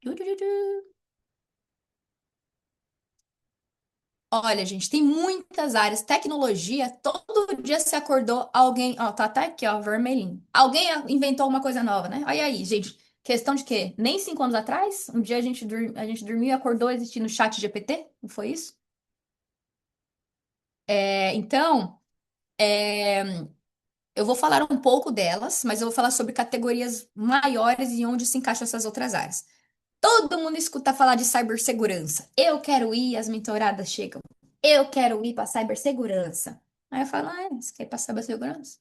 Du, du, du, du. Olha, gente, tem muitas áreas. Tecnologia, todo dia se acordou alguém, ó, tá até aqui, ó, vermelhinho. Alguém inventou uma coisa nova, né? Olha aí, gente. Questão de quê? Nem 5 anos atrás, um dia a gente dormiu e acordou existindo o chat GPT, não foi isso? Então, eu vou falar um pouco delas, mas eu vou falar sobre categorias maiores e onde se encaixam essas outras áreas. Todo mundo escuta falar de cibersegurança. Eu quero ir, as mentoradas chegam. Eu quero ir para cibersegurança. Aí eu falo, você quer ir para cibersegurança?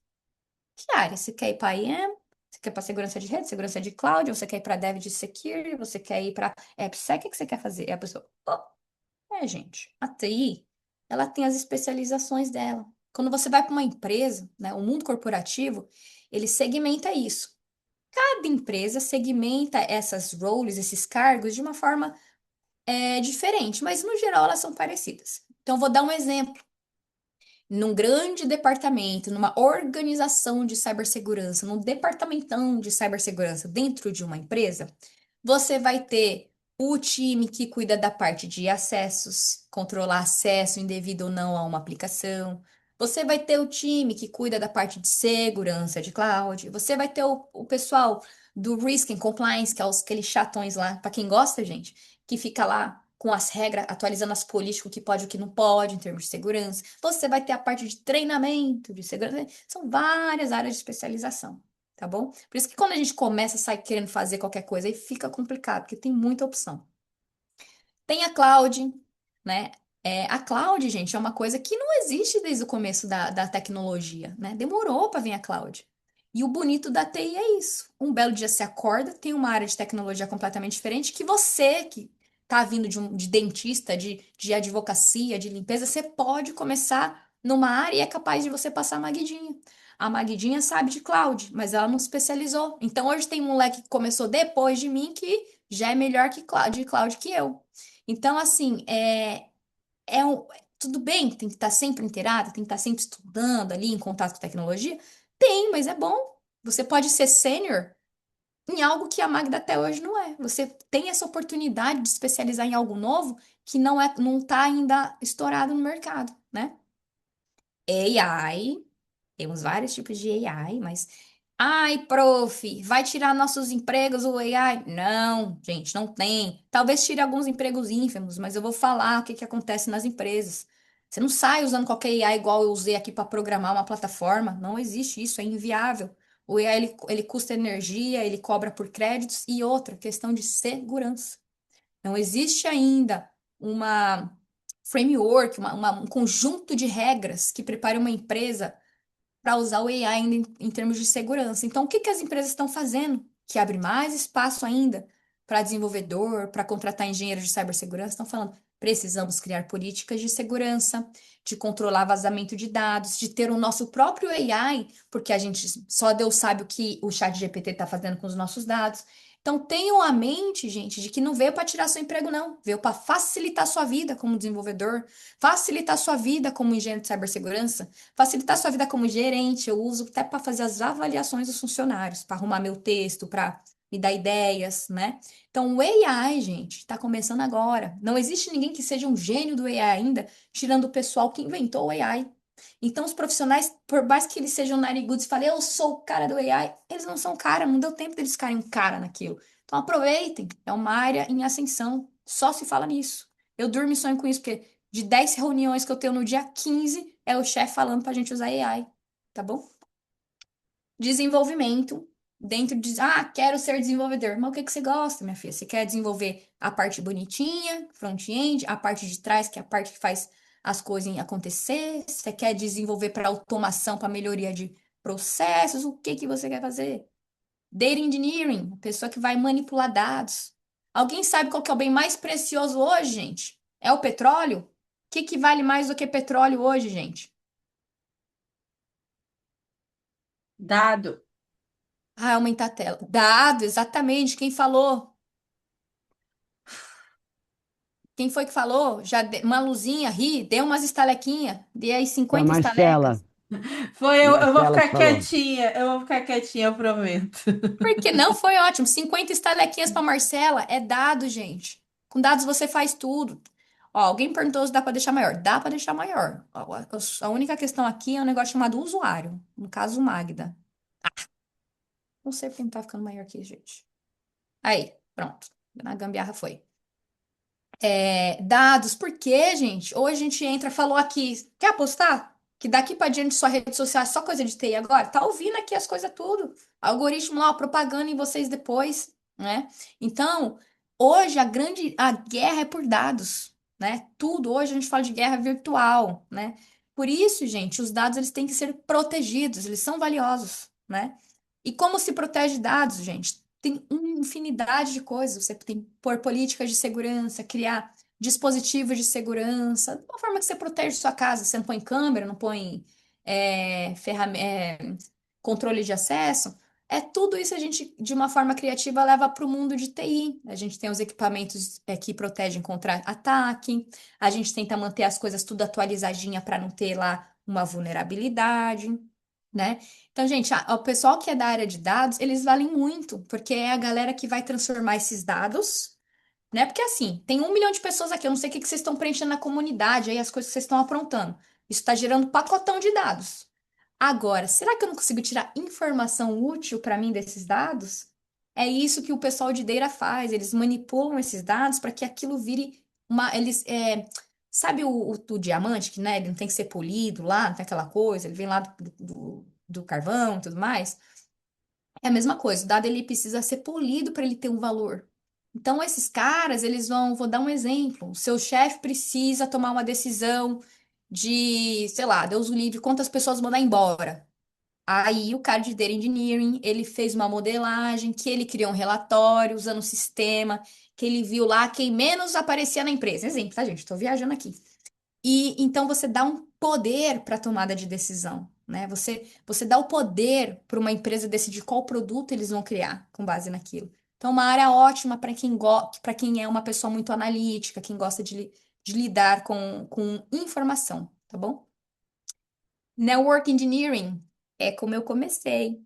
Que área? Você quer ir para IAM? Você quer ir para segurança de rede, segurança de cloud? Você quer ir para dev de security? Você quer ir para AppSec? O que você quer fazer? E a pessoa, gente, a TI, ela tem as especializações dela. Quando você vai para uma empresa, né, o mundo corporativo, ele segmenta isso. Cada empresa segmenta essas roles, esses cargos, de uma forma diferente, mas no geral elas são parecidas. Então, vou dar um exemplo. Num grande departamento, numa organização de cibersegurança, num departamentão de cibersegurança dentro de uma empresa, você vai ter o time que cuida da parte de acessos, controlar acesso indevido ou não a uma aplicação. Você vai ter o time que cuida da parte de segurança de cloud. Você vai ter o pessoal do Risk and Compliance, que é aqueles chatões lá, para quem gosta, gente, que fica lá com as regras, atualizando as políticas, o que pode e o que não pode em termos de segurança. Você vai ter a parte de treinamento de segurança. São várias áreas de especialização, tá bom? Por isso que quando a gente começa a sair querendo fazer qualquer coisa, aí fica complicado, porque tem muita opção. Tem a cloud, né? A cloud, gente, é uma coisa que não existe desde o começo da tecnologia, né? Demorou para vir a cloud. E o bonito da TI é isso. Um belo dia você acorda, tem uma área de tecnologia completamente diferente que você, que tá vindo de dentista, de advocacia, de limpeza, você pode começar numa área e é capaz de você passar a Maguidinha. A Maguidinha sabe de cloud, mas ela não se especializou. Então hoje tem um moleque que começou depois de mim que já é melhor de cloud que eu. Então, assim, tudo bem que tem que estar sempre inteirado, tem que estar sempre estudando ali, em contato com tecnologia. Tem, mas é bom. Você pode ser sênior em algo que a Magda até hoje não é. Você tem essa oportunidade de especializar em algo novo que não está ainda estourado no mercado, né? AI, temos vários tipos de AI, mas. Ai, prof, vai tirar nossos empregos o AI? Não, gente, não tem. Talvez tire alguns empregos ínfimos, mas eu vou falar o que que acontece nas empresas. Você não sai usando qualquer AI igual eu usei aqui para programar uma plataforma. Não existe isso, é inviável. O AI ele custa energia, ele cobra por créditos e outra, questão de segurança. Não existe ainda uma framework, um conjunto de regras que prepare uma empresa para usar o AI ainda em termos de segurança. Então, o que que as empresas estão fazendo? Que abre mais espaço ainda para desenvolvedor, para contratar engenheiro de cibersegurança, estão falando, precisamos criar políticas de segurança, de controlar vazamento de dados, de ter o nosso próprio AI, porque a gente só Deus sabe o que o chat GPT está fazendo com os nossos dados. Então, tenham a mente, gente, de que não veio para tirar seu emprego, não. Veio para facilitar sua vida como desenvolvedor, facilitar sua vida como engenheiro de cibersegurança, facilitar sua vida como gerente, eu uso até para fazer as avaliações dos funcionários, para arrumar meu texto, para me dar ideias, né? Então, o AI, gente, está começando agora. Não existe ninguém que seja um gênio do AI ainda, tirando o pessoal que inventou o AI. Então, os profissionais, por mais que eles sejam narigudos e falem, eu sou o cara do AI, eles não são cara, não deu tempo deles ficarem um cara naquilo. Então, aproveitem, é uma área em ascensão, só se fala nisso. Eu durmo e sonho com isso, porque de 10 reuniões que eu tenho no dia 15 é o chefe falando pra gente usar AI, tá bom? Desenvolvimento dentro de, quero ser desenvolvedor. Mas o que que você gosta, minha filha? Você quer desenvolver a parte bonitinha, front-end, a parte de trás, que é a parte que faz as coisas acontecer? Você quer desenvolver para automação, para melhoria de processos? O que que você quer fazer? Data engineering, a pessoa que vai manipular dados. Alguém sabe qual que é o bem mais precioso hoje, gente? É o petróleo? O que que vale mais do que petróleo hoje, gente? Dado. Aumentar a tela. Dado, exatamente. Quem falou? Quem foi que falou? Uma luzinha, ri, dê umas estalequinhas, dê aí Foi a 50 Marcela. estalecas. Foi, eu vou Marcela que ficar falou. quietinha, eu vou ficar quietinha, eu prometo. Porque não foi ótimo. 50 estalequinhas para Marcela é dado, gente. Com dados você faz tudo. Ó, alguém perguntou se dá para deixar maior. Dá para deixar maior. Ó, a única questão aqui é um negócio chamado usuário. No caso, Magda. Não sei porque não tá ficando maior aqui, gente. Aí, pronto. Na gambiarra foi. Dados, por quê, gente? Ou a gente entra, falou aqui, quer apostar? Que daqui pra diante sua rede social é só coisa de TI agora? Tá ouvindo aqui as coisas tudo. Algoritmo lá, ó, propaganda em vocês depois, né? Então, hoje a guerra é por dados, né? Tudo, hoje a gente fala de guerra virtual, né? Por isso, gente, os dados eles têm que ser protegidos, eles são valiosos, né? E como se protege dados, gente? Tem uma infinidade de coisas. Você tem que pôr políticas de segurança, criar dispositivos de segurança, de uma forma que você protege sua casa. Você não põe câmera, não põe controle de acesso. É tudo isso a gente, de uma forma criativa, leva para o mundo de TI. A gente tem os equipamentos que protegem contra ataque. A gente tenta manter as coisas tudo atualizadinha para não ter lá uma vulnerabilidade, né? Então, gente, o pessoal que é da área de dados, eles valem muito, porque é a galera que vai transformar esses dados, né? Porque assim, tem 1 milhão de pessoas aqui, eu não sei o que que vocês estão preenchendo na comunidade, aí as coisas que vocês estão aprontando. Isso está gerando pacotão de dados. Agora, será que eu não consigo tirar informação útil para mim desses dados? É isso que o pessoal de Data faz, eles manipulam esses dados para que aquilo vire sabe o diamante, que né, ele não tem que ser polido lá, não tem aquela coisa, ele vem lá do carvão e tudo mais. É a mesma coisa, o dado ele precisa ser polido para ele ter um valor. Então, esses caras, vou dar um exemplo. O seu chefe precisa tomar uma decisão de, sei lá, Deus o livre, quantas pessoas mandar embora. Aí, o cara de Data Engineering, ele fez uma modelagem, que ele criou um relatório usando o sistema, que ele viu lá quem menos aparecia na empresa. Exemplo, tá, gente? Estou viajando aqui. E então você dá um poder para a tomada de decisão, né? Você dá o poder para uma empresa decidir qual produto eles vão criar com base naquilo. Então, uma área ótima para quem é uma pessoa muito analítica, quem gosta de lidar com informação, tá bom? Network Engineering é como eu comecei.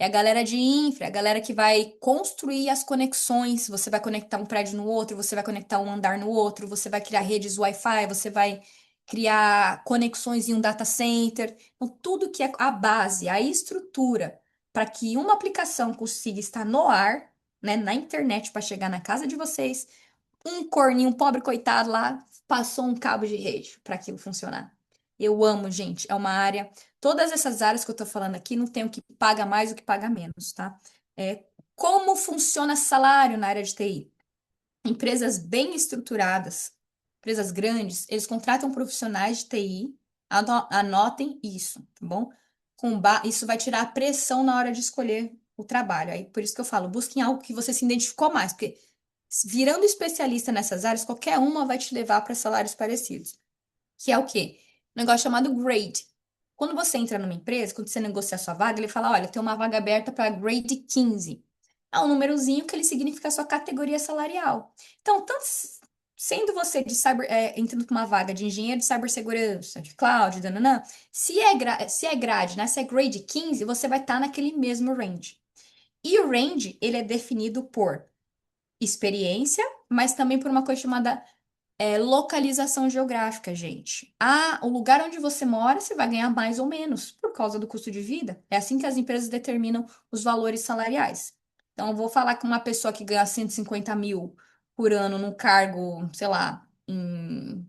É a galera de infra, a galera que vai construir as conexões. Você vai conectar um prédio no outro, você vai conectar um andar no outro, você vai criar redes Wi-Fi, você vai criar conexões em um data center. Então, tudo que é a base, a estrutura para que uma aplicação consiga estar no ar, né, na internet para chegar na casa de vocês, um corninho, um pobre coitado lá, passou um cabo de rede para aquilo funcionar. Eu amo, gente. É uma área. Todas essas áreas que eu tô falando aqui, não tem o que paga mais, o que paga menos, tá? Como funciona salário na área de TI? Empresas bem estruturadas, empresas grandes, eles contratam profissionais de TI. Anotem isso, tá bom? Isso vai tirar a pressão na hora de escolher o trabalho. Aí, por isso que eu falo, busquem algo que você se identificou mais, porque virando especialista nessas áreas, qualquer uma vai te levar para salários parecidos. Que é o quê? Um negócio chamado grade. Quando você entra numa empresa, quando você negocia a sua vaga, ele fala: olha, tem uma vaga aberta para grade 15. É um númerozinho que ele significa a sua categoria salarial. Então, sendo você entrando com uma vaga de engenheiro de cibersegurança, de cloud, dananã, se é grade, né? Se é grade 15, você vai estar naquele mesmo range. E o range, ele é definido por experiência, mas também por uma coisa chamada localização geográfica, gente. O lugar onde você mora, você vai ganhar mais ou menos por causa do custo de vida. É assim que as empresas determinam os valores salariais. Então, eu vou falar com uma pessoa que ganha 150 mil por ano num cargo, sei lá, em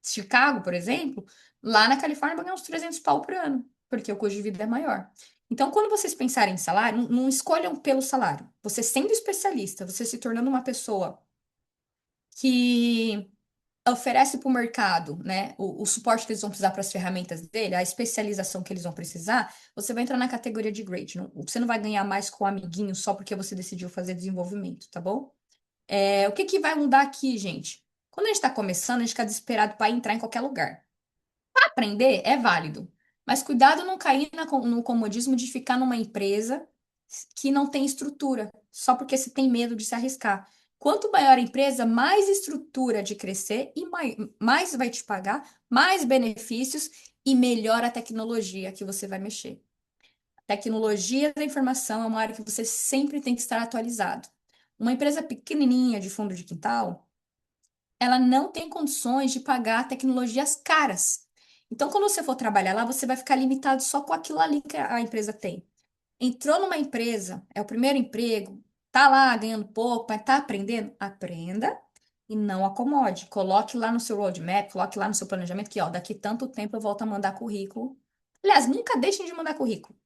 Chicago, por exemplo, lá na Califórnia vai ganhar uns 300 pau por ano, porque o custo de vida é maior. Então, quando vocês pensarem em salário, não escolham pelo salário. Você sendo especialista, você se tornando uma pessoa que oferece para o mercado, né, o suporte que eles vão precisar para as ferramentas dele, a especialização que eles vão precisar, você vai entrar na categoria de grade. Você não vai ganhar mais com o amiguinho só porque você decidiu fazer desenvolvimento, tá bom? O que que vai mudar aqui, gente? Quando a gente está começando, a gente fica desesperado para entrar em qualquer lugar. Aprender é válido, mas cuidado não cair no comodismo de ficar numa empresa que não tem estrutura, só porque você tem medo de se arriscar. Quanto maior a empresa, mais estrutura de crescer e mais vai te pagar, mais benefícios e melhor a tecnologia que você vai mexer. Tecnologia da informação é uma área que você sempre tem que estar atualizado. Uma empresa pequenininha de fundo de quintal, ela não tem condições de pagar tecnologias caras. Então, quando você for trabalhar lá, você vai ficar limitado só com aquilo ali que a empresa tem. Entrou numa empresa, é o primeiro emprego, tá lá ganhando pouco, mas tá aprendendo? Aprenda e não acomode. Coloque lá no seu roadmap, coloque lá no seu planejamento que, ó, daqui tanto tempo eu volto a mandar currículo. Aliás, nunca deixem de mandar currículo.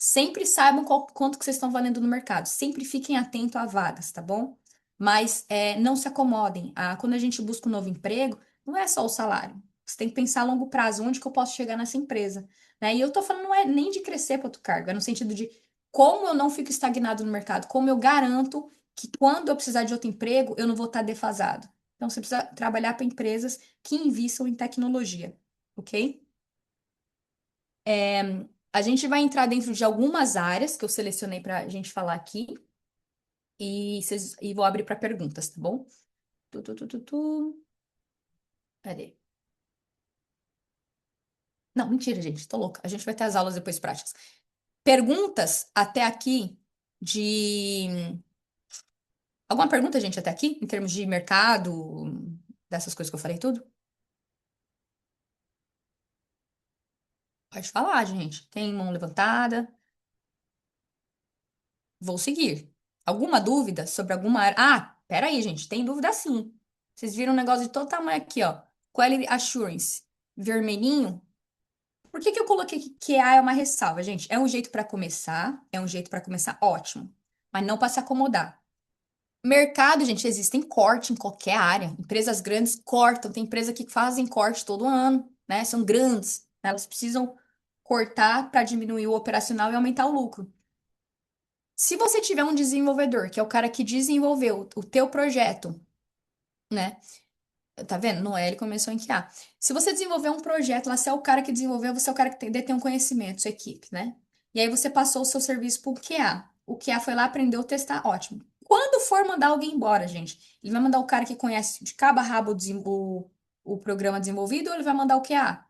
Sempre saibam quanto que vocês estão valendo no mercado. Sempre fiquem atentos a vagas, tá bom? Mas não se acomodem. Quando a gente busca um novo emprego, não é só o salário. Você tem que pensar a longo prazo, onde que eu posso chegar nessa empresa, né? E eu tô falando não é nem de crescer para outro cargo, é no sentido de como eu não fico estagnado no mercado, como eu garanto que quando eu precisar de outro emprego, eu não vou estar defasado. Então, você precisa trabalhar para empresas que invistam em tecnologia, ok? A gente vai entrar dentro de algumas áreas que eu selecionei para a gente falar aqui e vou abrir para perguntas, tá bom? Tu, tu, tu, tu, tu. Cadê? Não, mentira, gente, tô louca. A gente vai ter as aulas depois práticas. Perguntas até aqui de. Alguma pergunta, gente, até aqui, em termos de mercado, dessas coisas que eu falei tudo? Pode falar, gente. Tem mão levantada? Vou seguir. Alguma dúvida sobre alguma área? Ah, peraí, gente, tem dúvida sim. Vocês viram um negócio de todo tamanho aqui, ó. Quality Assurance, vermelhinho. Por que que eu coloquei que QA é uma ressalva, gente? É um jeito para começar, é um jeito para começar ótimo, mas não para se acomodar. Mercado, gente, existem corte em qualquer área. Empresas grandes cortam, tem empresa que fazem corte todo ano, né? São grandes, né? Elas precisam cortar para diminuir o operacional e aumentar o lucro. Se você tiver um desenvolvedor, que é o cara que desenvolveu o teu projeto, né? Tá vendo? No L começou em QA. Se você desenvolver um projeto lá, você é o cara que desenvolveu, você é o cara que detém um conhecimento, sua equipe, né? E aí você passou o seu serviço pro QA. O QA foi lá, aprendeu a testar, ótimo. Quando for mandar alguém embora, gente, ele vai mandar o cara que conhece de cabo a rabo o programa desenvolvido ou ele vai mandar o QA?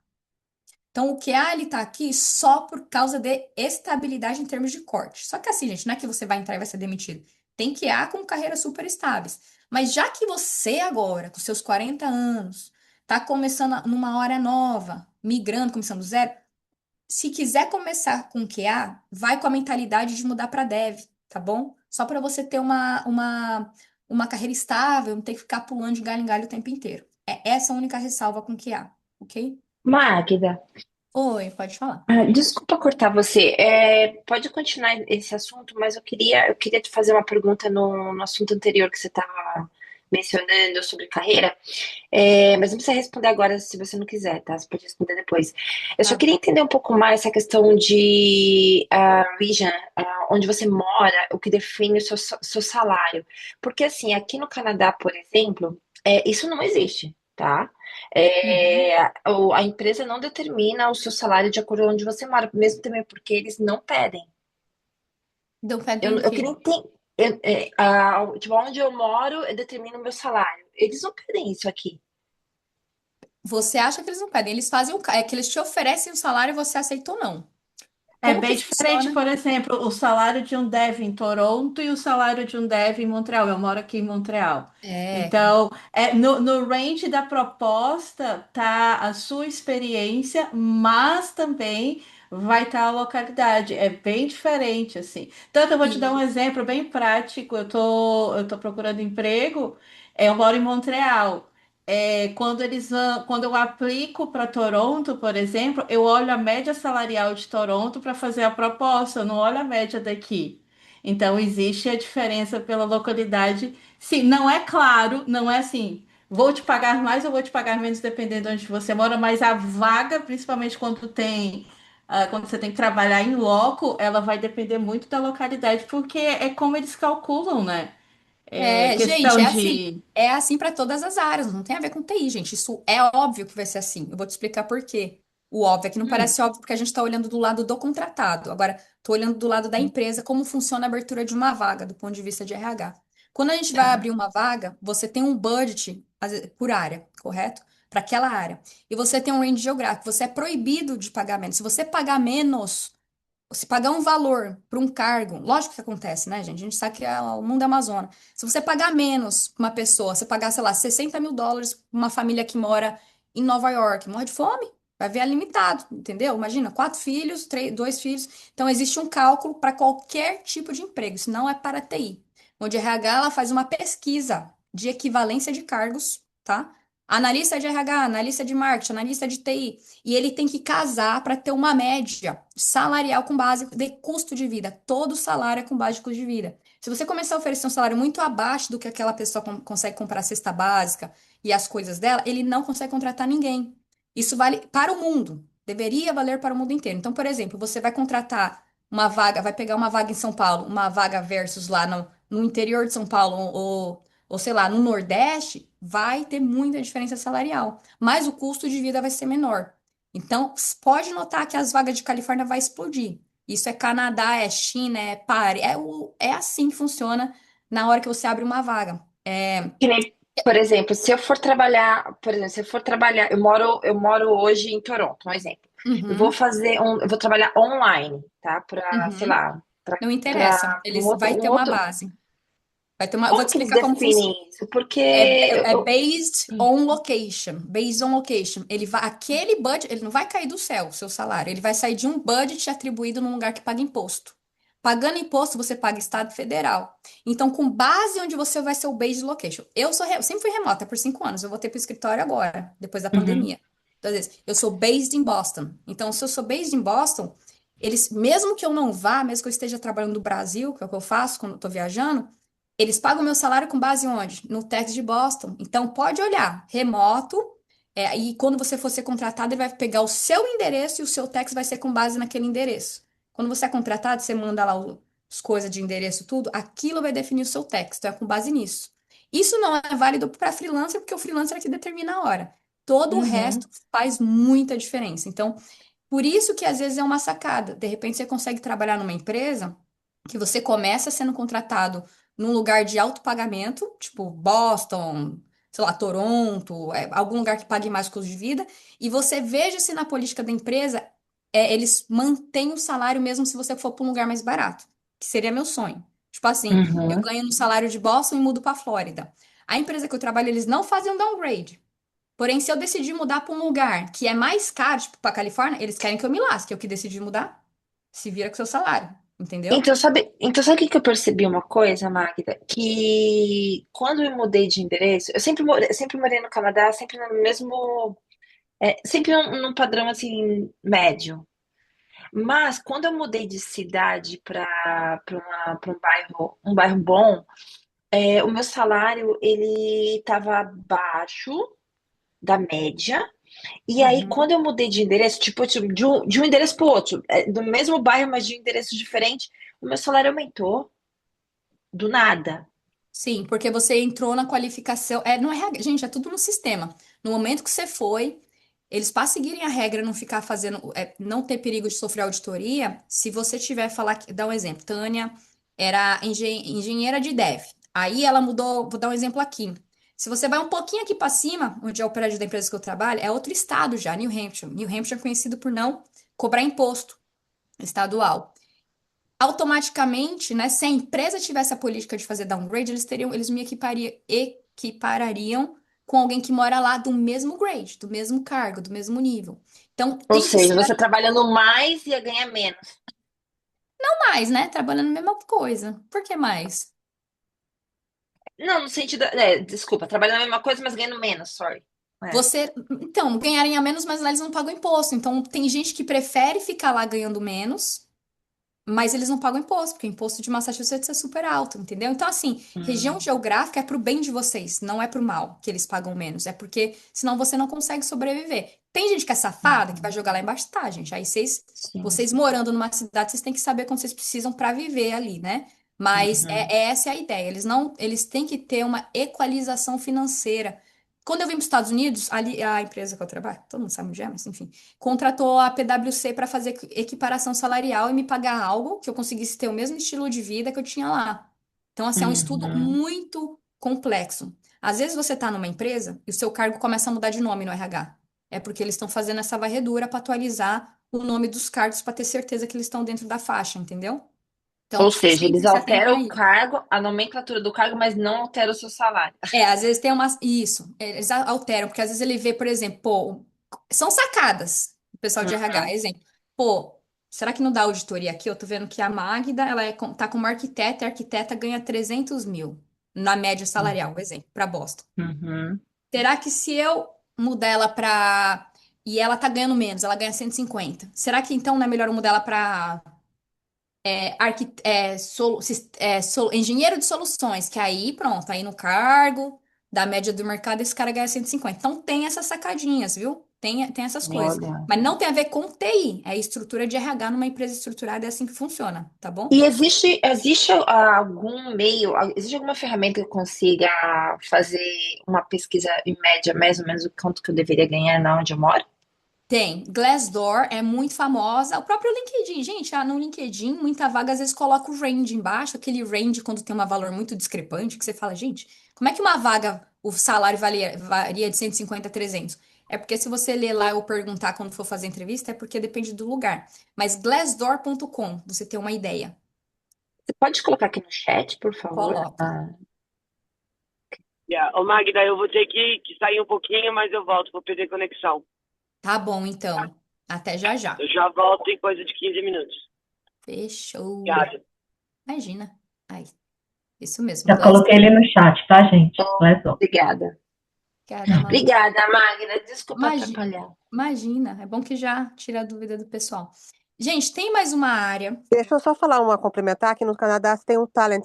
Então, o QA, ele tá aqui só por causa de estabilidade em termos de corte. Só que assim, gente, não é que você vai entrar e vai ser demitido. Tem QA com carreiras super estáveis. Mas já que você agora, com seus 40 anos, tá começando numa hora nova, migrando, começando do zero, se quiser começar com QA, vai com a mentalidade de mudar para dev, tá bom? Só para você ter uma carreira estável, não ter que ficar pulando de galho em galho o tempo inteiro. É essa a única ressalva com QA, ok? Magda, Oi, pode falar. desculpa cortar você. Pode continuar esse assunto, mas eu queria te fazer uma pergunta no assunto anterior que você estava mencionando sobre carreira. Mas não precisa responder agora se você não quiser, tá? Você pode responder depois. Eu só Tá. queria entender um pouco mais essa questão de region, onde você mora, o que define o seu salário. Porque assim, aqui no Canadá, por exemplo, isso não existe, tá? Uhum. A empresa não determina o seu salário de acordo com onde você mora, mesmo também porque eles não pedem. Então pedem Eu, o eu quê? queria entender. Tipo, onde eu moro, determina o meu salário. Eles não pedem isso aqui. Você acha que eles não pedem? Eles fazem é que eles te oferecem o salário e você aceita ou não. É Como que bem diferente, funciona? por exemplo, o salário de um dev em Toronto e o salário de um dev em Montreal. Eu moro aqui em Montreal. É, Então, no range da proposta tá a sua experiência, mas também vai estar a localidade. É bem diferente, assim. Tanto eu vou te dar um e exemplo bem prático. Eu tô procurando emprego, eu moro em Montreal. Quando eu aplico para Toronto, por exemplo, eu olho a média salarial de Toronto para fazer a proposta, eu não olho a média daqui. Então, existe a diferença pela localidade. Sim, não é claro, não é assim, vou te pagar mais ou vou te pagar menos, dependendo de onde você mora, mas a vaga, principalmente quando você tem que trabalhar em loco, ela vai depender muito da localidade, porque é como eles calculam, né? É gente, questão de. é assim para todas as áreas, não tem a ver com TI, gente. Isso é óbvio que vai ser assim. Eu vou te explicar por quê. O óbvio é que não Hum. parece óbvio porque a gente está olhando do lado do contratado. Agora, estou olhando do lado da empresa, como funciona a abertura de uma vaga, do ponto de vista de RH. Quando a gente vai Tá. abrir uma vaga, você tem um budget por área, correto? para aquela área. E você tem um range geográfico, você é proibido de pagar menos. Se você pagar menos, se pagar um valor para um cargo, lógico que acontece, né, gente? A gente sabe que é o mundo Amazônia. Se você pagar menos pra uma pessoa, você pagar, sei lá, US$ 60.000 pra uma família que mora em Nova York, morre de fome, vai ver é limitado, entendeu? Imagina, quatro filhos, dois filhos. Então, existe um cálculo para qualquer tipo de emprego, isso não é para TI. Onde a RH ela faz uma pesquisa de equivalência de cargos, tá? Analista de RH, analista de marketing, analista de TI. E ele tem que casar para ter uma média salarial com base de custo de vida. Todo salário é com base de custo de vida. Se você começar a oferecer um salário muito abaixo do que aquela pessoa consegue comprar a cesta básica e as coisas dela, ele não consegue contratar ninguém. Isso vale para o mundo. Deveria valer para o mundo inteiro. Então, por exemplo, você vai contratar uma vaga, vai pegar uma vaga em São Paulo, uma vaga versus lá no interior de São Paulo ou sei lá, no Nordeste, vai ter muita diferença salarial, mas o custo de vida vai ser menor. Então, pode notar que as vagas de Califórnia vai explodir. Isso é Canadá, é China, é Paris, é assim que funciona na hora que você abre uma vaga. Que nem, por exemplo, se eu for trabalhar, por exemplo, se eu for trabalhar, eu moro hoje em Toronto, um exemplo. Uhum, Eu vou trabalhar online, tá? Para, sei uhum. lá, Não interessa. para Eles vai ter um uma outro. base. Vai ter uma, eu vou Como te que eles explicar como funciona. definem isso? Porque É based on location. Based on location. Aquele budget, ele não vai cair do céu, o seu salário. Ele vai sair de um budget atribuído num lugar que paga imposto. Pagando imposto, você paga estado federal. Então, com base onde você vai ser o based location. Sempre fui remota por 5 anos. Eu voltei para o escritório agora, depois da Uhum. pandemia. Então, às vezes, eu sou based em Boston. Então, se eu sou based em Boston, eles, mesmo que eu não vá, mesmo que eu esteja trabalhando no Brasil, que é o que eu faço quando eu estou viajando, eles pagam meu salário com base onde? No tax de Boston. Então, pode olhar, remoto, e quando você for ser contratado, ele vai pegar o seu endereço e o seu tax vai ser com base naquele endereço. Quando você é contratado, você manda lá as coisas de endereço, tudo, aquilo vai definir o seu tax. Então, é com base nisso. Isso não é válido para freelancer, porque o freelancer é que determina a hora. Todo o resto Uhum. faz muita diferença. Então, por isso que às vezes é uma sacada. De repente, você consegue trabalhar numa empresa que você começa sendo contratado num lugar de alto pagamento, tipo Boston, sei lá, Toronto, algum lugar que pague mais custo de vida, e você veja se na política da empresa eles mantêm o salário mesmo se você for para um lugar mais barato, que seria meu sonho. Tipo assim, eu Uhum. ganho no salário de Boston e mudo para Flórida. A empresa que eu trabalho, eles não fazem um downgrade. Porém, se eu decidir mudar para um lugar que é mais caro, tipo para Califórnia, eles querem que eu me lasque. Eu que decidi mudar, se vira com seu salário, entendeu? Então sabe o que que eu percebi uma coisa, Magda? Que quando eu mudei de endereço, eu sempre morei no Canadá, sempre no mesmo, sempre num padrão assim médio. Mas quando eu mudei de cidade para um bairro bom, o meu salário ele estava abaixo da média. E aí, Uhum. quando eu mudei de endereço, tipo, de um endereço para o outro, do mesmo bairro, mas de um endereço diferente, o meu salário aumentou do nada. Sim, porque você entrou na qualificação. Não é regra, gente, é tudo no sistema. No momento que você foi, eles para seguirem a regra, não ficar fazendo, não ter perigo de sofrer auditoria. Se você tiver falar, dar um exemplo, Tânia era engenheira de dev. Aí ela mudou, vou dar um exemplo aqui. Se você vai um pouquinho aqui para cima, onde é o prédio da empresa que eu trabalho, é outro estado já, New Hampshire. New Hampshire é conhecido por não cobrar imposto estadual. Automaticamente, né, se a empresa tivesse a política de fazer downgrade, eles me equiparariam com alguém que mora lá do mesmo grade, do mesmo cargo, do mesmo nível. Então, Ou tem que seja, ser você trabalhando mais ia ganhar menos. mais, né? Trabalhando a mesma coisa. Por que mais? Não, no sentido. Desculpa, trabalhando a mesma coisa, mas ganhando menos, sorry. É. Então, ganharem a menos, mas lá eles não pagam imposto. Então, tem gente que prefere ficar lá ganhando menos. Mas eles não pagam imposto, porque o imposto de Massachusetts é super alto, entendeu? Então, assim, região Hum, geográfica é pro bem de vocês, não é pro mal que eles pagam menos. É porque senão você não consegue sobreviver. Tem gente que é safada, que vai uhum, jogar lá embaixo, tá, gente? Aí sim. vocês morando numa cidade, vocês têm que saber quando vocês precisam para viver ali, né? Mas Uhum. essa é a ideia. Eles têm que ter uma equalização financeira. Quando eu vim para os Estados Unidos, ali a empresa que eu trabalho, todo mundo sabe onde é, mas enfim contratou a PwC para fazer equiparação salarial e me pagar algo que eu conseguisse ter o mesmo estilo de vida que eu tinha lá. Então, assim, é um estudo Uhum. muito complexo. Às vezes você tá numa empresa e o seu cargo começa a mudar de nome no RH. É porque eles estão fazendo essa varredura para atualizar o nome dos cargos para ter certeza que eles estão dentro da faixa, entendeu? Ou Então, seja, eles sempre se atentem alteram a o isso. cargo, a nomenclatura do cargo, mas não alteram o seu salário. Às vezes tem umas. Isso, eles alteram, porque às vezes ele vê, por exemplo, pô, são sacadas, o pessoal de RH, Uhum, exemplo. Pô, será que não dá auditoria aqui? Eu tô vendo que a Magda, tá como arquiteta, e a arquiteta ganha 300 mil na média salarial, exemplo, para Boston. uhum. Será que se eu mudar ela pra. E ela tá ganhando menos, ela ganha 150. Será que então não é melhor eu mudar ela pra engenheiro de soluções, que aí pronto, aí no cargo da média do mercado esse cara ganha 150. Então tem essas sacadinhas, viu? Tem essas coisas. Olha. Mas não tem a ver com TI, é estrutura de RH numa empresa estruturada, é assim que funciona, tá bom? E existe algum meio, existe alguma ferramenta que eu consiga fazer uma pesquisa em média, mais ou menos o quanto que eu deveria ganhar na onde eu moro? Tem. Glassdoor é muito famosa. O próprio LinkedIn, gente, no LinkedIn, muita vaga às vezes coloca o range embaixo, aquele range quando tem um valor muito discrepante, que você fala, gente, como é que uma vaga, o salário varia de 150 a 300? É porque se você ler lá ou perguntar quando for fazer entrevista, é porque depende do lugar. Mas glassdoor.com, você tem uma ideia. Você pode colocar aqui no chat, por favor? Coloca. Yeah. Ô, Magda, eu vou ter que sair um pouquinho, mas eu volto, vou perder conexão. Tá bom, então. Até já já. Eu já volto em coisa de 15 minutos. Fechou. Obrigado. Imagina. Ai, isso mesmo, Já coloquei Glassdoor. ele no chat, tá, gente? Oh, Lesão. obrigada. Obrigada, Manu. Obrigada, Magda. Desculpa Imagi- atrapalhar. Imagina, é bom que já tira a dúvida do pessoal. Gente, tem mais uma área. Deixa eu só falar uma complementar, que no Canadá você tem um talent,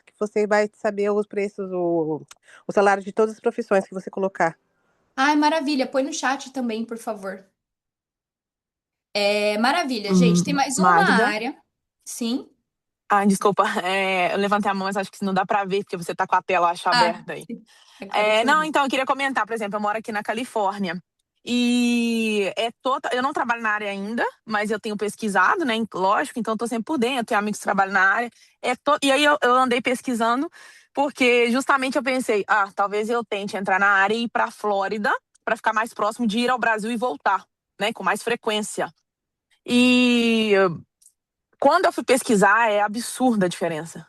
que você vai saber os preços, o salário de todas as profissões que você colocar. Ai, maravilha, põe no chat também, por favor. Maravilha, gente, tem mais uma Magda. área. Sim. Ah, desculpa, eu levantei a mão, mas acho que não dá pra ver, porque você tá com a tela, acho, Ah, aberta aí. agora que eu Não, vi. então, eu queria comentar, por exemplo, eu moro aqui na Califórnia. E eu não trabalho na área ainda, mas eu tenho pesquisado, né? Lógico, então eu tô sempre por dentro, tenho amigos que trabalham na área. E aí eu andei pesquisando, porque justamente eu pensei, talvez eu tente entrar na área e ir pra Flórida, pra ficar mais próximo de ir ao Brasil e voltar, né? Com mais frequência. E quando eu fui pesquisar, é absurda a diferença.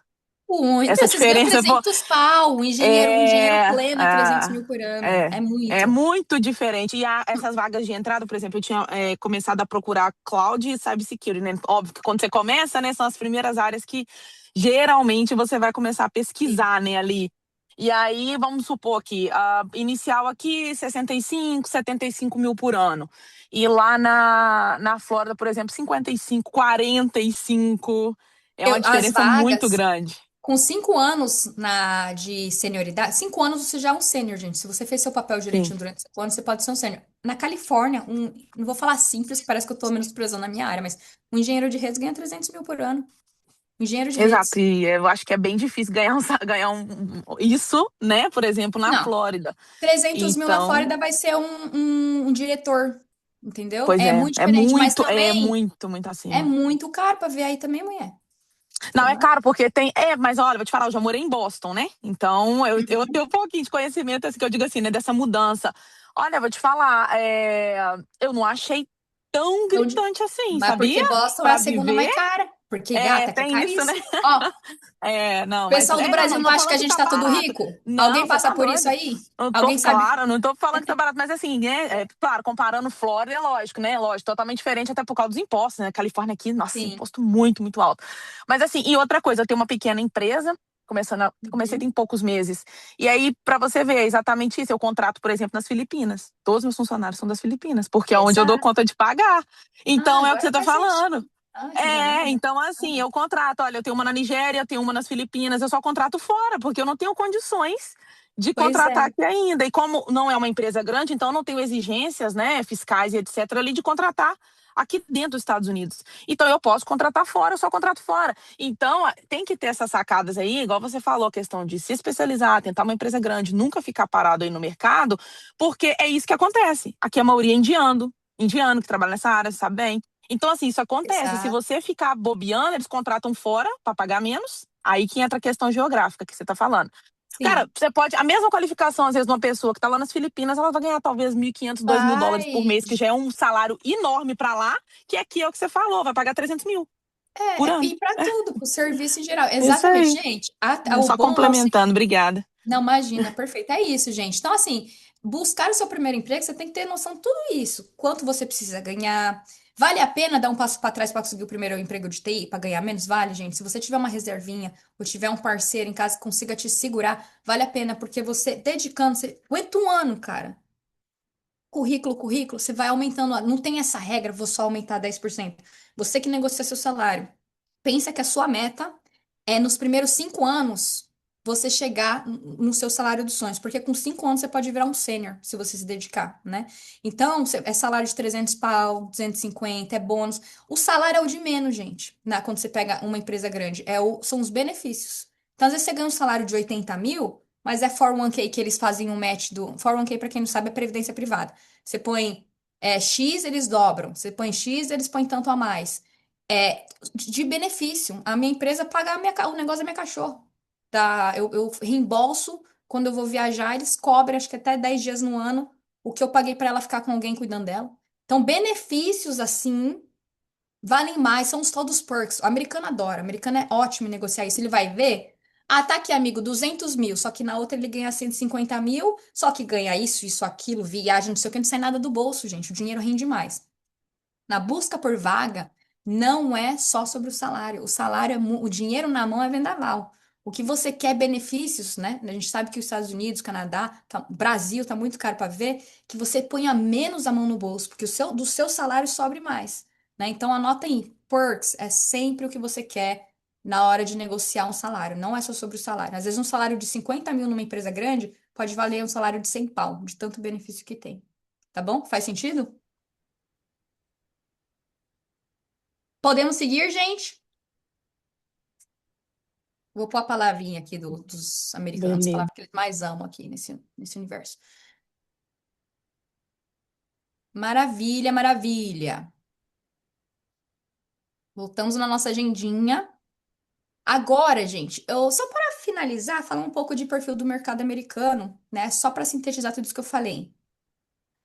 Muito, Essa vocês ganham diferença, pô, 300 pau, um engenheiro pleno, 300 mil por ano. é, É é muito. muito diferente. E essas vagas de entrada, por exemplo, eu tinha começado a procurar cloud e cybersecurity, né? Óbvio que quando você começa, né, são as primeiras áreas que geralmente você vai começar a pesquisar, né, ali. E aí, vamos supor que inicial aqui, 65, 75 mil por ano. E lá na Flórida, por exemplo, 55, 45. É uma As diferença muito vagas, grande. com 5 anos de senioridade, 5 anos você já é um sênior, gente. Se você fez seu papel Sim. direitinho durante 5 anos, você pode ser um sênior. Na Califórnia, não vou falar simples, que parece que eu tô menosprezando a minha área, mas um engenheiro de redes ganha 300 mil por ano. Engenheiro de Exato, redes. e eu acho que é bem difícil ganhar isso, né? Por exemplo, na Não, Flórida. 300 mil na Então, Flórida vai ser um diretor, entendeu? pois É é, muito diferente, mas também muito é acima. muito caro pra ver aí também, mulher. Não, é Não é? caro, porque tem. Mas olha, vou te falar, eu já morei em Boston, né? Então, eu tenho um pouquinho de conhecimento, assim, que eu digo assim, né, dessa mudança. Olha, vou te falar, eu não achei tão Então, gritante assim, mas sabia? porque Boston é a Pra segunda viver, mais cara. Porque, gata, aqui é tem isso, né? caríssimo. Ó, Não, o mas pessoal do não, Brasil não não tô acha que falando a que gente tá tá todo barato. rico? Não, Alguém você passa tá por isso doido. aí? Não tô, Alguém sabe? claro, não tô falando que tá barato, mas assim, claro, comparando Flórida, é lógico, né? Lógico, totalmente diferente até por causa dos impostos, né? Califórnia aqui, nossa, Sim. imposto muito, muito alto. Mas assim, e outra coisa, eu tenho uma pequena empresa, comecei Uhum. tem poucos meses. E aí, pra você ver, é exatamente isso, eu contrato, por exemplo, nas Filipinas. Todos os meus funcionários são das Filipinas, porque é onde eu dou Exato. conta de pagar. Ah, Então, é o que você agora tá faz falando. sentido. Ah, que danada. Então assim, eu contrato, olha, eu tenho uma na Nigéria, eu tenho uma nas Filipinas, eu só contrato fora, porque eu não tenho condições de Pois contratar é. aqui ainda. E como não é uma empresa grande, então eu não tenho exigências, né, fiscais e etc, ali de contratar aqui dentro dos Estados Unidos. Então eu posso contratar fora, eu só contrato fora. Então tem que ter essas sacadas aí, igual você falou, a questão de se especializar, tentar uma empresa grande, nunca ficar parado aí no mercado, porque é isso que acontece. Aqui a maioria é indiano que trabalha nessa área, você sabe bem. Então, assim, isso acontece. Se Exato. você ficar bobeando, eles contratam fora para pagar menos. Aí que entra a questão geográfica que você está falando. Cara, Sim. você pode. A mesma qualificação, às vezes, de uma pessoa que tá lá nas Filipinas, ela vai ganhar talvez 1.500, US$ 2.000 por Vai. mês, que já é um salário enorme pra lá, que aqui é o que você falou, vai pagar 300 mil por ano. E para tudo, para o serviço em geral. É isso Exatamente, aí. gente. É O só bom é o complementando, obrigada. Não, imagina, perfeito. É isso, gente. Então, assim, buscar o seu primeiro emprego, você tem que ter noção de tudo isso. Quanto você precisa ganhar. Vale a pena dar um passo para trás para conseguir o primeiro emprego de TI, para ganhar menos? Vale, gente. Se você tiver uma reservinha ou tiver um parceiro em casa que consiga te segurar, vale a pena, porque você, dedicando, você aguenta um ano, cara. Currículo, currículo, você vai aumentando. Não tem essa regra, vou só aumentar 10%. Você que negocia seu salário. Pensa que a sua meta é nos primeiros 5 anos você chegar no seu salário dos sonhos, porque com 5 anos você pode virar um sênior se você se dedicar, né? Então, é salário de 300 pau, 250, é bônus. O salário é o de menos, gente, quando você pega uma empresa grande. São os benefícios. Então, às vezes você ganha um salário de 80 mil, mas é 401k que eles fazem um match do. 401k, para quem não sabe, é previdência privada. Você põe X, eles dobram. Você põe X, eles põem tanto a mais. De benefício. A minha empresa paga o negócio da minha cachorro. Tá? Eu reembolso quando eu vou viajar, eles cobrem, acho que até 10 dias no ano, o que eu paguei para ela ficar com alguém cuidando dela. Então, benefícios assim valem mais, são os tal dos perks. O americano adora, o americano é ótimo em negociar isso. Ele vai ver, tá aqui, amigo, 200 mil, só que na outra ele ganha 150 mil, só que ganha isso, aquilo, viagem, não sei o que, não sai nada do bolso, gente. O dinheiro rende mais. Na busca por vaga, não é só sobre o salário. O salário o dinheiro na mão é vendaval. O que você quer é benefícios, né? A gente sabe que os Estados Unidos, Canadá, Brasil tá muito caro para ver, que você ponha menos a mão no bolso, porque do seu salário sobre mais, né? Então anota aí, perks é sempre o que você quer na hora de negociar um salário. Não é só sobre o salário. Às vezes um salário de 50 mil numa empresa grande pode valer um salário de 100 pau, de tanto benefício que tem. Tá bom? Faz sentido? Podemos seguir, gente? Vou pôr a palavrinha aqui dos americanos, a Beleza. palavra que eles mais amam aqui nesse universo. Maravilha, maravilha. Voltamos na nossa agendinha. Agora, gente, só para finalizar, falar um pouco de perfil do mercado americano, né? Só para sintetizar tudo isso que eu falei.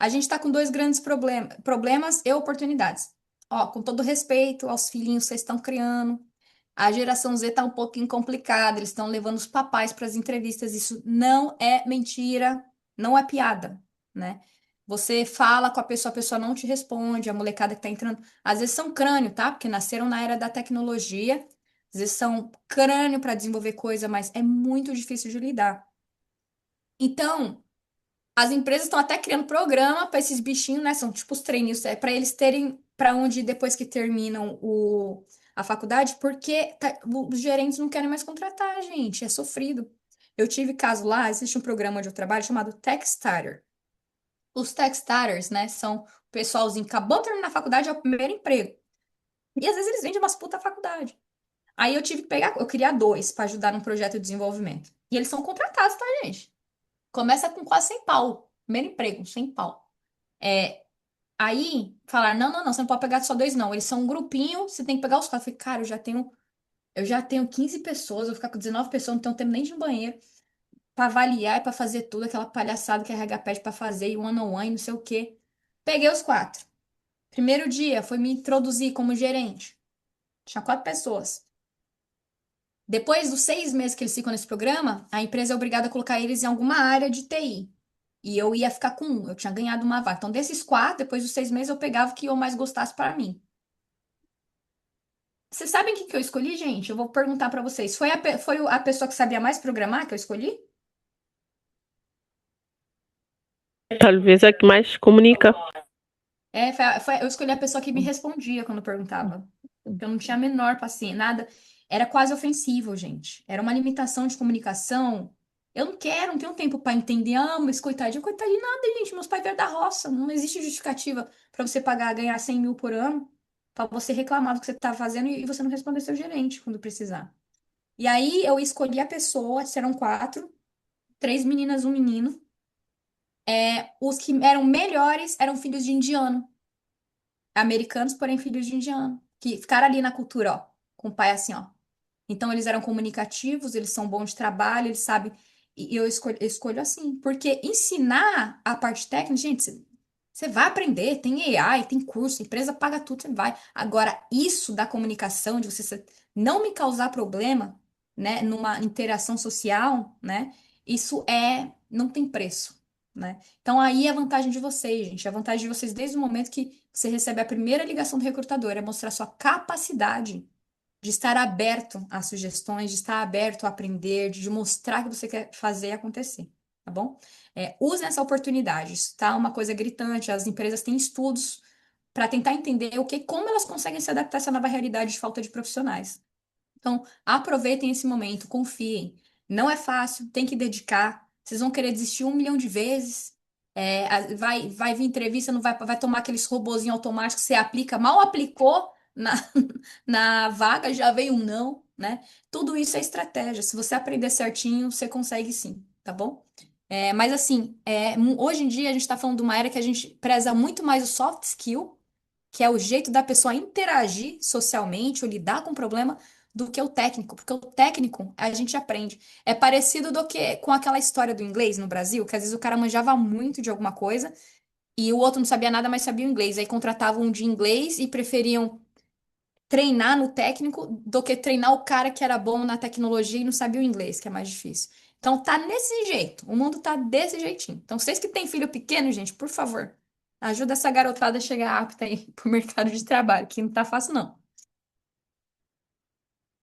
A gente está com dois grandes problemas e oportunidades. Ó, com todo respeito aos filhinhos que vocês estão criando, a geração Z tá um pouquinho complicada, eles estão levando os papais para as entrevistas. Isso não é mentira, não é piada, né? Você fala com a pessoa não te responde, a molecada que tá entrando. Às vezes são crânio, tá? Porque nasceram na era da tecnologia. Às vezes são crânio para desenvolver coisa, mas é muito difícil de lidar. Então, as empresas estão até criando programa para esses bichinhos, né? São tipo os trainees, para eles terem para onde ir depois que terminam a faculdade, porque os gerentes não querem mais contratar, gente. É sofrido. Eu tive caso lá, existe um programa onde eu trabalho chamado Techstarter. Os Techstarters, né, são o pessoalzinho que acabou de terminar a faculdade, é o primeiro emprego. E às vezes eles vendem umas puta faculdade. Aí eu tive que pegar, eu queria dois para ajudar num projeto de desenvolvimento. E eles são contratados, tá, gente? Começa com quase 100 pau. Primeiro emprego, 100 pau. Aí, falar, não, não, não, você não pode pegar só dois, não. Eles são um grupinho, você tem que pegar os quatro. Eu falei, cara, eu já tenho 15 pessoas, eu vou ficar com 19 pessoas, não tenho tempo nem de ir no banheiro. Pra avaliar e pra fazer tudo, aquela palhaçada que a RH pede pra fazer, e one-on-one, não sei o quê. Peguei os quatro. Primeiro dia foi me introduzir como gerente. Tinha 4 pessoas. Depois dos 6 meses que eles ficam nesse programa, a empresa é obrigada a colocar eles em alguma área de TI. E eu ia ficar com um, eu tinha ganhado uma vaga. Então, desses quatro, depois dos 6 meses, eu pegava o que eu mais gostasse para mim. Vocês sabem o que eu escolhi, gente? Eu vou perguntar para vocês. Foi a pessoa que sabia mais programar que eu escolhi? Talvez a que mais comunica. Eu escolhi a pessoa que me respondia quando eu perguntava. Porque eu não tinha a menor paciência, nada. Era quase ofensivo, gente. Era uma limitação de comunicação. Eu não tenho tempo para entender. Ah, mas coitadinho, coitadinho, nada, gente. Meus pais vieram da roça. Não existe justificativa para você ganhar 100 mil por ano, para você reclamar do que você está fazendo e você não responder seu gerente quando precisar. E aí eu escolhi a pessoa, eram quatro, 3 meninas, um menino. Os que eram melhores eram filhos de indiano. Americanos, porém filhos de indiano, que ficaram ali na cultura, ó, com o pai assim, ó. Então eles eram comunicativos, eles são bons de trabalho, eles sabem. E eu escolho assim, porque ensinar a parte técnica, gente, você vai aprender, tem AI, tem curso, a empresa paga tudo, você vai. Agora, isso da comunicação, de você não me causar problema, né, numa interação social, né, isso não tem preço, né? Então, aí é a vantagem de vocês, gente. A vantagem de vocês desde o momento que você recebe a primeira ligação do recrutador é mostrar sua capacidade de estar aberto a sugestões, de estar aberto a aprender, de mostrar que você quer fazer acontecer, tá bom? Use essa oportunidade, isso tá uma coisa gritante, as empresas têm estudos para tentar entender como elas conseguem se adaptar a essa nova realidade de falta de profissionais. Então, aproveitem esse momento, confiem. Não é fácil, tem que dedicar. Vocês vão querer desistir 1 milhão de vezes. Vai vir entrevista, não vai tomar aqueles robozinho automáticos que você aplica, mal aplicou na vaga, já veio um não, né? Tudo isso é estratégia. Se você aprender certinho, você consegue sim, tá bom? Mas assim, hoje em dia a gente está falando de uma era que a gente preza muito mais o soft skill, que é o jeito da pessoa interagir socialmente ou lidar com o problema, do que o técnico, porque o técnico a gente aprende. É parecido do que com aquela história do inglês no Brasil, que às vezes o cara manjava muito de alguma coisa e o outro não sabia nada, mas sabia o inglês. Aí contratavam um de inglês e preferiam treinar no técnico do que treinar o cara que era bom na tecnologia e não sabia o inglês, que é mais difícil. Então tá nesse jeito, o mundo tá desse jeitinho. Então vocês que têm filho pequeno, gente, por favor, ajuda essa garotada a chegar apta aí pro mercado de trabalho, que não tá fácil não.